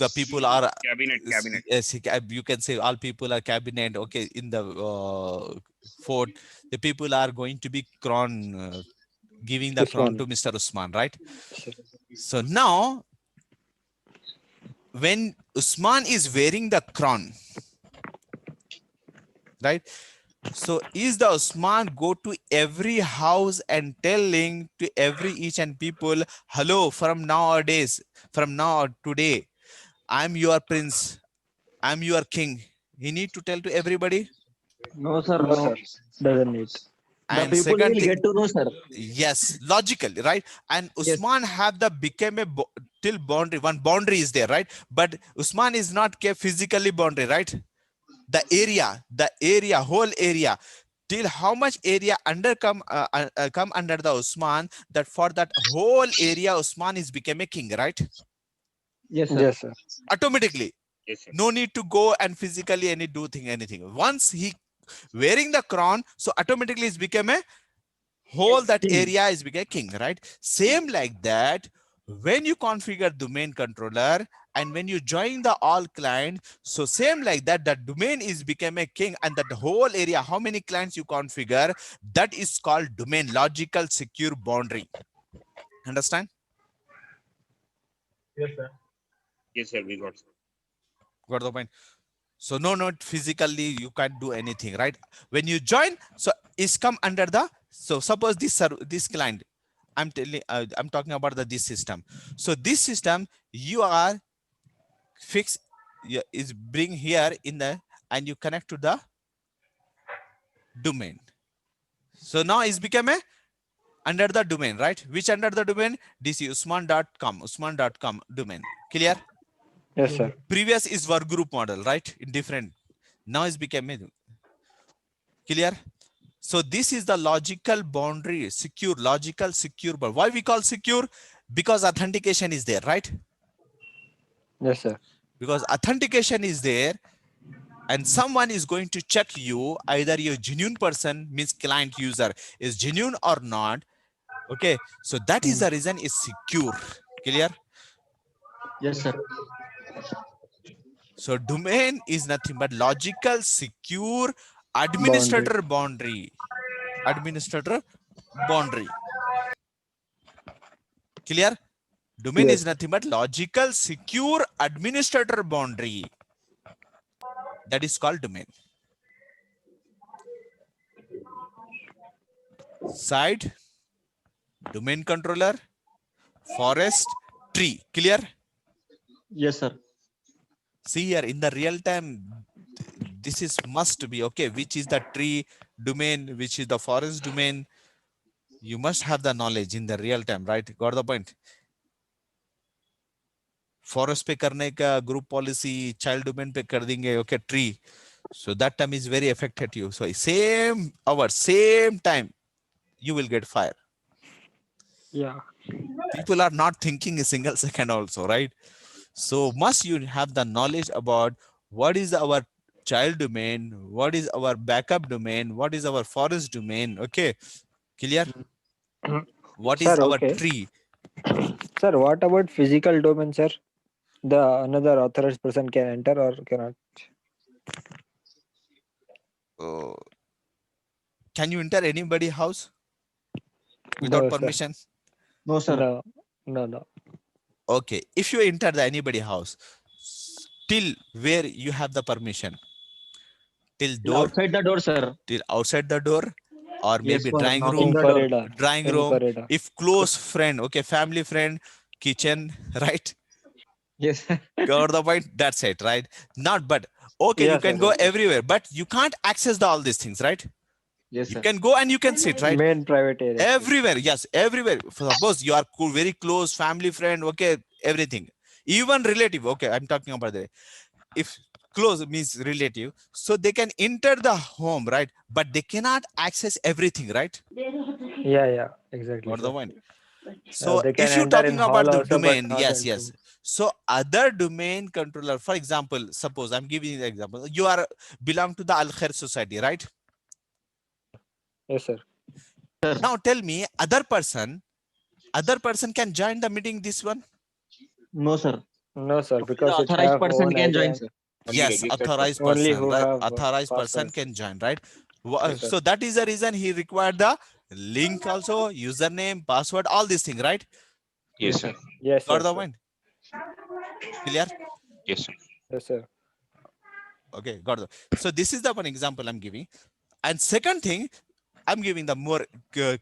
the people are Cabinet. yes, you can say all people are cabinet. Okay, in the fort, the people are going to be crown, giving the crown Usman. to Mr. Usman, right? Sir. So now, when Usman is wearing the crown, right? So is the Usman go to every house and telling to every each and people, hello, from nowadays, from now today, I'm your prince, I'm your king. He need to tell to everybody. No, sir, No, no. sir. Doesn't need. The And people second will thing, get to know, sir. yes, logically, right? And Yes. Usman have the became a till boundary, one boundary is there, right? But Usman is not kept physically boundary, right? The area, whole area, till how much area come under the Usman, that for that whole area Usman is became a king, right? Yes, sir. Yes, sir. Automatically, Yes, sir. no need to go and physically anything. Once he wearing the crown, so automatically it's become a whole that King. area is become a king, right? Same like that, when you configure domain controller and when you join the all client, so same like that, the domain is become a king, and that whole area, how many clients you configure, that is called domain logical secure boundary. Understand? Yes, sir. Yes, sir. We got. Got the point? So no, not physically you can't do anything, right? When you join, so it's come under the, so suppose this client, I'm telling, I'm talking about this system. So this system you are fix, is bring here in the, and you connect to the domain. So now it's become a under the domain, right? Which under the domain? DC Usman.com domain. Clear? Yes, sir. Previous is work group model, right? In different. Now it's become a clear. So this is the logical boundary, secure, logical secure. But why we call secure? Because authentication is there, right? Yes, sir. Because authentication is there, and someone is going to check you, either your genuine person, means client user is genuine or not. Okay, so that is the reason is secure. Clear? Yes, sir. So domain is nothing but logical, secure administrator boundary. Administrator boundary. Clear? Domain is nothing but logical, secure administrator boundary. That is called domain. Site, domain controller, forest, tree. Clear? Yes, sir. See here in the real time, this is must be okay. Which is the tree domain, which is the forest domain? You must have the knowledge in the real time, right? Got the point? Forest पे करने का group policy, child domain पे कर देंगे, okay, tree. So that time is very affected you. So same hour, same time, you will get fire. Yeah. People are not thinking a single second also, right? So must you have the knowledge about what is our child domain, what is our backup domain, what is our forest domain, okay? Clear? What is Sir, our okay. tree? Sir, what about physical domain, sir? The another authorized person can enter or cannot? Can you enter anybody's house without No, sir. permission? No, sir. No, no, no. Okay, if you enter the anybody house, till where you have the permission? Till door, Outside the door, sir. till outside the door, or Yes, maybe for drawing knocking room, the door. Corridor. drawing In room. corridor. If close friend, okay, family friend, kitchen, right? Yes, sir. Got the point? That's it, right? Not but okay, you Yes, can sir, go yes, sir. everywhere, but you can't access all these things, right? Yes, You sir. can go and you can sit, right? Main private area. Everywhere, yes, everywhere. Suppose you are very close family friend, okay, everything, even relative, okay, I'm talking about that. If close means relative, so they can enter the home, right? But they cannot access everything, right? Yeah, exactly. Or the sir. one. So they can if you're enter talking in about hall the also, but domain, not yes, enter. yes. So other domain controller, for example, suppose I'm giving you the example, you are belong to the Al Khair society, right? Yes, sir. Now tell me, other person can join the meeting, this one? No, sir. No, sir, The because it authorized have person own can join, ID. sir. Only Yes, registered authorized Only person, who right? have Authorized person password. can join, right? Yes, sir. So that is the reason he required the link also, username, password, all these things, right? Yes, sir. Yes, Got yes, the sir. point? Clear? Yes, sir. Yes, sir. Okay, got it. So this is the one example I'm giving. And second thing, I'm giving the more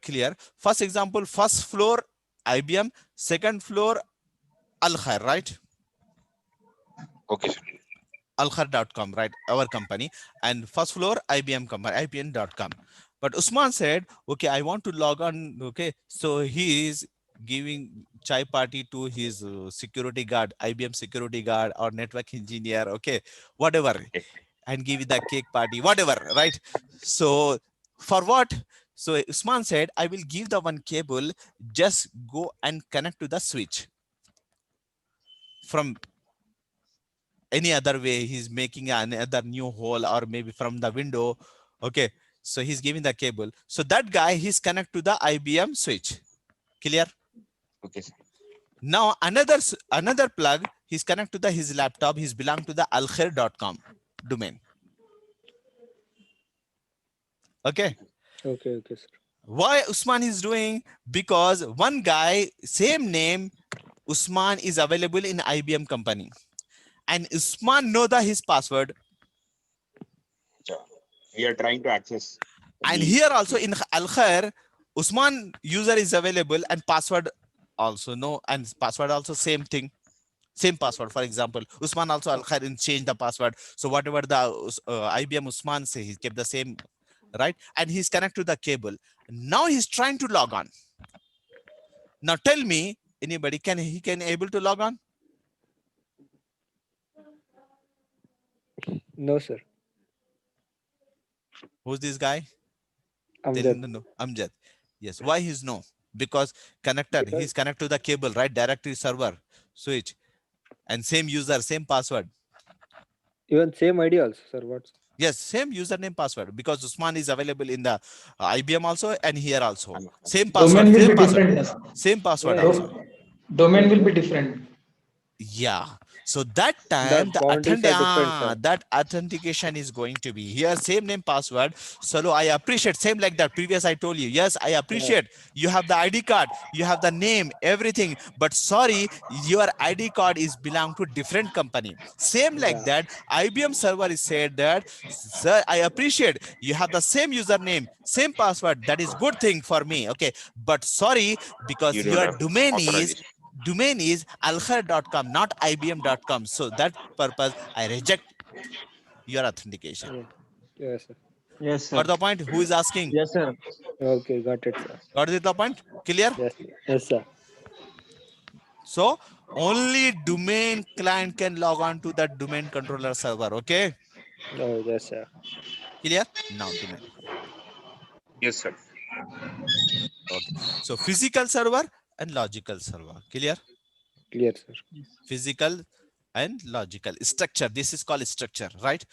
clear. First example, first floor IBM, second floor Al Khair, right? Okay, sir. Alkhair.com, right? Our company. And first floor IBM company, IBM.com. But Usman said, okay, I want to log on. Okay, so he is giving chai party to his security guard, IBM security guard or network engineer, okay, whatever, and give the cake party, whatever, right? So for what? So Usman said, I will give the one cable, just go and connect to the switch. From any other way, he's making another new hole, or maybe from the window, okay? So he's giving the cable. So that guy, he's connect to the IBM switch. Clear? Okay, sir. Now another plug, he's connect to his laptop, he's belong to the alkhair.com domain. Okay. Okay, sir. Why Usman is doing? Because one guy, same name, Usman, is available in IBM company, and Usman know his password. We are trying to access. And the- here also in Al Khair, Usman user is available and password also no, and password also same thing, same password. For example, Usman also Al Khair change the password. So whatever the IBM Usman say, he kept the same, right? And he's connected to the cable. Now he's trying to log on. Now tell me, anybody can able to log on? No, sir. Who's this guy? Tell Amjad. him to know. Amjad. Yes. Why he's no? Because connected. Because- He's connected to the cable, right? Directory server switch, and same user, same password. Even same ID also, sir. What? Yes, same username password, because Usman is available in the IBM also and here also. Same password, Domain will same be password, different. Yes. same password Yeah. also. Domain will be different. Yeah. So that time boundaries are different, sir. that authentication is going to be here, same name, password. So I appreciate, same like that previous I told you. Yes, I appreciate you have the ID card, you have the name, everything. But sorry, your ID card is belong to different company. Same like that, IBM server is said that, sir, I appreciate you have the same username, same password. That is good thing for me. Okay, but sorry, because You don't your have domain is alkhair.com, not ibm.com. So that purpose I reject your authentication. Yes, sir. Yes, sir. Got the point? Who is asking? Yes, sir. Okay, got it, sir. Got it, the point? Clear? Yes, yes, sir. So only domain client can log on to that domain controller server. Okay, Oh, yes, sir. clear? Now domain. Yes, sir. Okay, so physical server and logical server. Clear? Clear, sir. Physical and logical structure. This is called structure, right?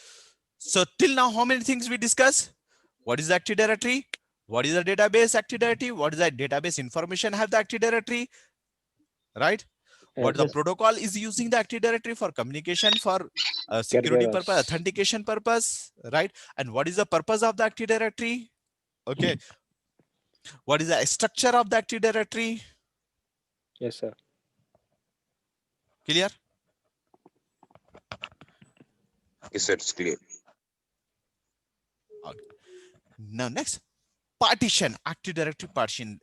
So till now, how many things we discuss? What is the Active Directory? What is the database Active Directory? What is the database information have the Active Directory? Right? What the Yes. protocol is using the Active Directory for communication, for security Carriers. purpose, authentication purpose, right? And what is the purpose of the Active Directory? Okay. What is the structure of the Active Directory? Yes, sir. Clear? Yes, sir. It's clear. Now next, partition, Active Directory partition.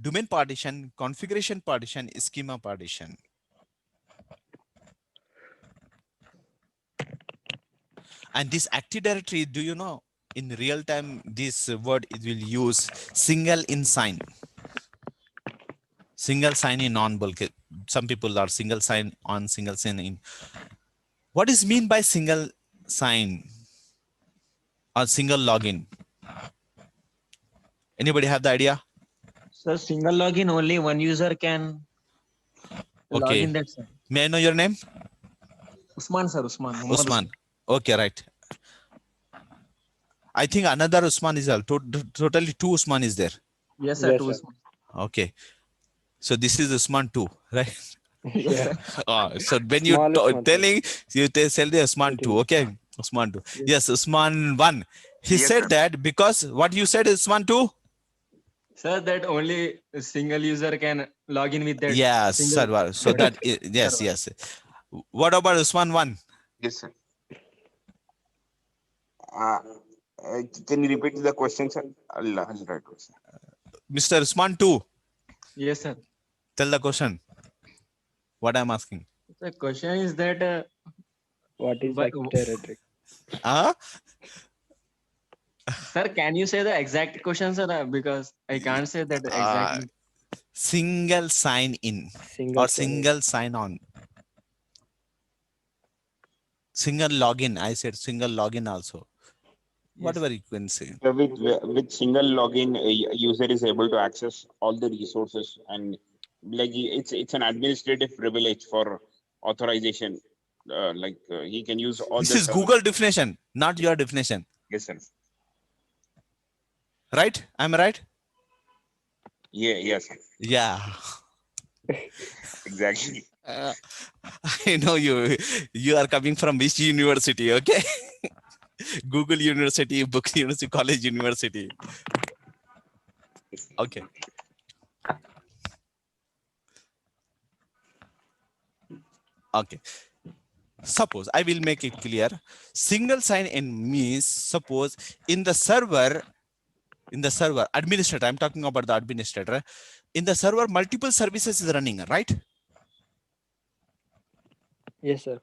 Domain partition, configuration partition, schema partition. And this Active Directory, do you know, in real time, this word it will use single in sign. Single sign in on bulk. Some people are single sign on, single sign in. What is mean by single sign or single login? Anybody have the idea? Sir, single login, only one user can log Okay. in that, sir. May I know your name? Usman, sir. Muhammad Usman. Okay, right. I think another Usman is there. Totally two Usman is there. Yes, sir. Yes, Two sir. Usman. Okay. So this is Usman 2, right? Yes, sir. So when you Small Usman, sir. telling, you tell the Usman 2, okay? Usman 2. Yes, Usman 1. He Yes, said sir. that because what you said, Usman 2? Sir, that only a single user can log in with that. Yes, single- server. So that, yes, Server. yes. What about Usman 1? Yes, sir. Can you repeat the question, sir? I'll write it, sir. Mr. Usman 2, Yes, sir. tell the question. What I'm asking. The question is that What is But- Active Directory? Huh? sir, can you say the exact question, sir? Because I can't say that exactly. Single sign in Single or sign in. single sign on. Single login. I said single login also. Whatever you can say. With single login, a user is able to access all the resources, and like it's an administrative privilege for authorization. He can use all. This the is server- Google definition, not your definition. Yes, sir. Right? I'm right? Yeah. Yes. Sir. Yeah. Exactly. I know you are coming from which university, okay? Google University, Book University, College University. Okay. Okay. Suppose I will make it clear. Single sign in means suppose in the server administrator, I'm talking about the administrator. In the server, multiple services is running, right? Yes, sir.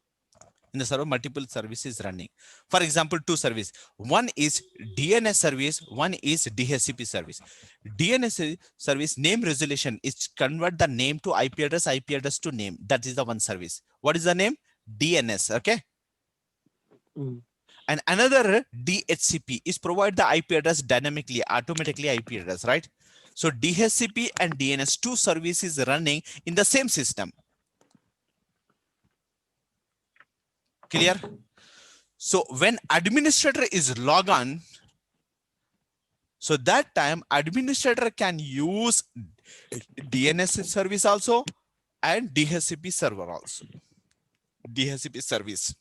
In the server, multiple services running. For example, two service. One is DNS service, one is DHCP service. DNS service name resolution is convert the name to IP address to name. That is the one service. What is the name? DNS, okay? Mm. And another DHCP is provide the IP address dynamically, automatically IP address, right? So DHCP and DNS, two services running in the same system. Clear? So when administrator is log on, so that time administrator can use DNS service also and DHCP server also. DHCP service.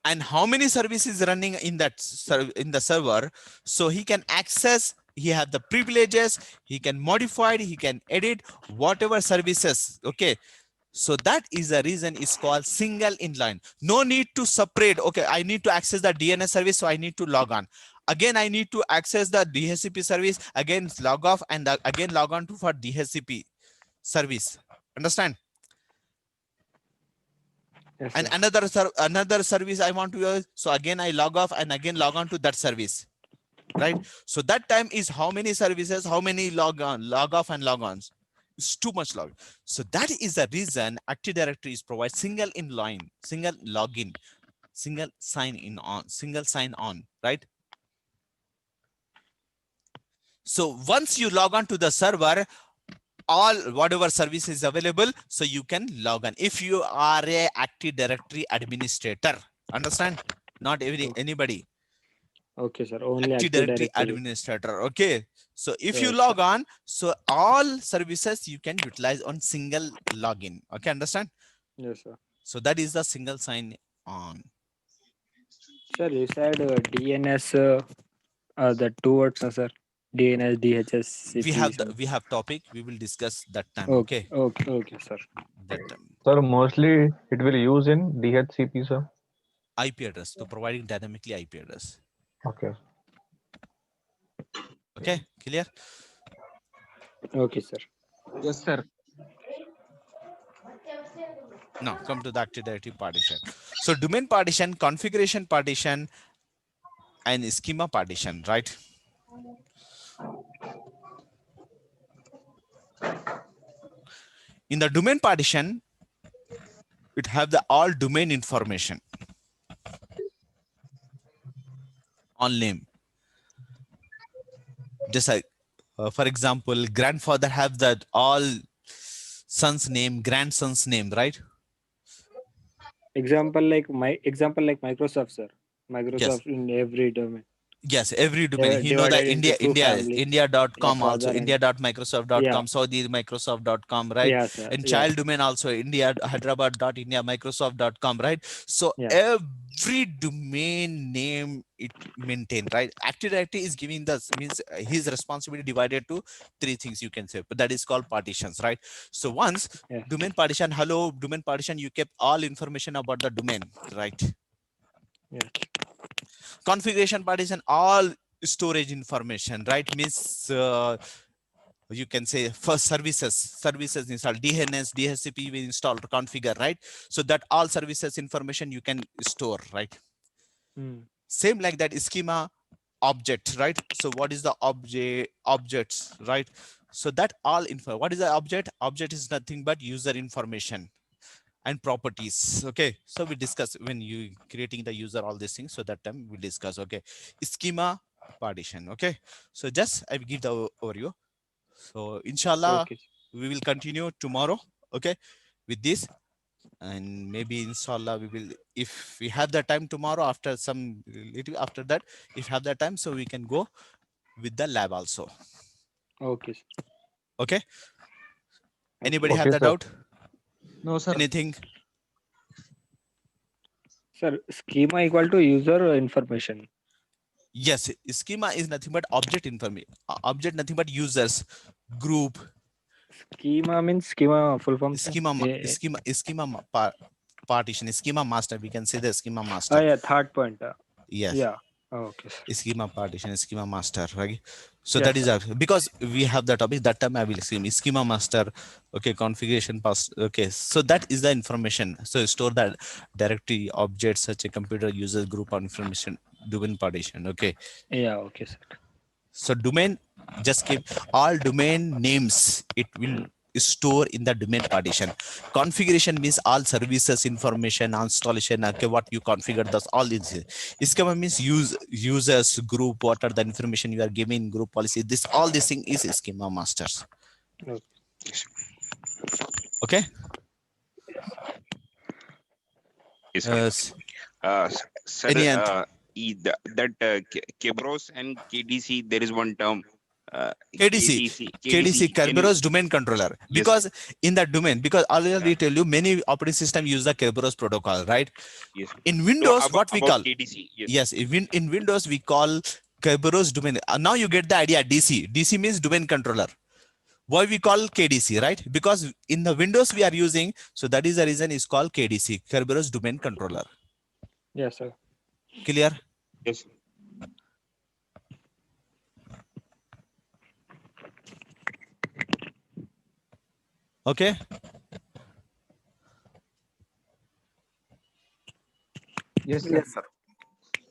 And how many services running in that in the server, so he can access, he have the privileges, he can modify, he can edit whatever services. Okay, so that is the reason it's called single inline. No need to separate. Okay, I need to access the DNS service, so I need to log on. Again, I need to access the DHCP service, again log off, and again log on to for DHCP service. Understand? Yes, And sir. another service I want to use, so again I log off and again log on to that service, right? So that time is how many services, how many log off and log ons. It's too much log. So that is the reason Active Directory is provide single inline, single login, single sign on, right? So once you log on to the server, all whatever service is available, so you can log on if you are a Active Directory administrator. Understand? Not anybody. Okay, sir. Only Active Active Directory Directory. administrator. Okay, so if you Yes, log on, so all services you can utilize on single login. Okay, understand? Yes, sir. So that is the single sign on. Sir, you said DNS, the two words, sir. DNS, DHS. We have topic, we will discuss that time. Okay. Okay, Okay, sir. that time. Sir, mostly it will use in DHCP, sir. IP address, to providing dynamically IP address. Okay. Okay, clear? Okay, sir. Yes, sir. Now come to the Active Directory partition. So domain partition, configuration partition, and schema partition, right? In the domain partition, it have the all domain information. All name. Just like, for example, grandfather have that all son's name, grandson's name, right? Example like Microsoft, sir. Microsoft in every domain. Yes, every domain. He know that divided into two families. India.com Yeah, also, father and- India.microsoft.com, Yeah. Saudi Microsoft.com, right? Yeah, sir. And Yeah. child domain also, India, Hyderabad.India, Microsoft.com, right? So Yeah. every domain name it maintained, right? Active Directory is giving the means his responsibility divided to three things, you can say, but that is called partitions, right? So once Yeah. domain partition, hello, domain partition, you kept all information about the domain, right? Yeah. Configuration partition, all storage information, right? Means you can say for services install DNS, DHCP we install, configure, right? So that all services information you can store, right? Same like that schema object, right? So what is the objects, right? So that all info, what is the object? Object is nothing but user information and properties. Okay, so we discuss when you creating the user, all these things, so that time we discuss. Okay, schema partition. Okay, so just I will give the overview. So inshallah, Okay. we will continue tomorrow, okay, with this, and maybe inshallah we will, if we have the time tomorrow, after some little after that, if have the time, so we can go with the lab also. Okay. Okay, anybody have Okay, the sir. doubt? No, sir. Anything? Sir, schema equal to user information. Yes, schema is nothing but object information. Object nothing but users, group. Schema means schema full form. sir? Schema partition, schema master. We can say the schema master. Oh yeah, third point. Yes. Yeah. Okay. Sir. Schema partition, schema master, right? So Yes, that is because we have the topic that time I will see schema master. Okay, configuration pass. Okay, so that is the information. So store that directory objects such a computer user group information, domain partition. Okay. Yeah. Okay, sir. So domain, just keep all domain names. It will store in the domain partition. Configuration means all services information, installation, okay, what you configure, that's all is. Schema means users, group, what are the information you are giving, group policy. This all this thing is schema masters. Okay. Okay. Yes, sir, Any that Kebros and KDC, there is one term KDC, Kerberos domain controller. Because in that domain, because I'll already tell you, many operating system use the Kerberos protocol, right? Yes. In Windows, about, what we about call KDC. Yes. yes, in Windows we call Kerberos domain. Now you get the idea. DC. DC means domain controller. Why we call KDC, right? Because in the Windows we are using, so that is the reason it's called KDC, Kerberos domain controller. Yes, sir. Clear? Yes. Okay. Yes, sir. Yes, sir.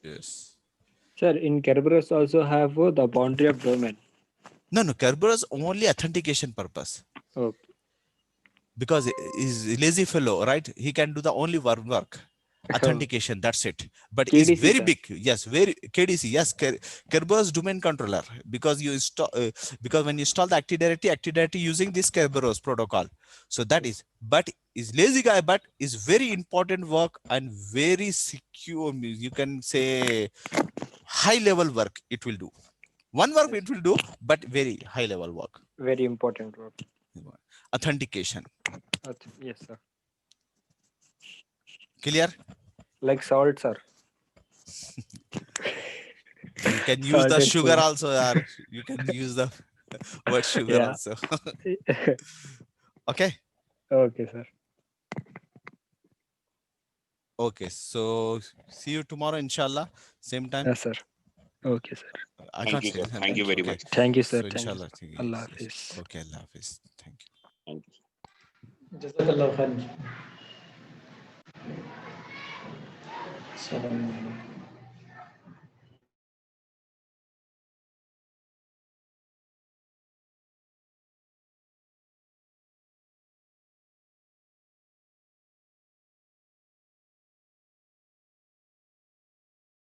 Yes. Sir, in Kerberos also have the boundary of domain. No, Kerberos only authentication purpose. Okay. Because he's lazy fellow, right? He can do the only work. Authentication, that's it. But it's KDC, very sir. big. Yes, very KDC. Yes, Kerberos domain controller. Because you install, because when you install the Active Directory using this Kerberos protocol. So that is, but is lazy guy, but is very important work and very secure. You can say high level work it will do. One work it will do, but very high level work. Very important work. Authentication. Yes, sir. Clear? Like salt, sir. You can use the Salted sugar food. also. Yaar. You can use the word sugar Yeah. also. Okay. Okay, sir. Okay. So see you tomorrow, inshallah. Same time. Yes, sir. Okay, sir. I Thank can't you, say. sir. Thank you very Okay. much. Thank you, sir. So Thank you, inshallah. sir. Yes, Allah yes. Hafiz. Okay. Allah Hafiz. Thank you. Thank you. Jazakallah khair. Assalamu alaikum.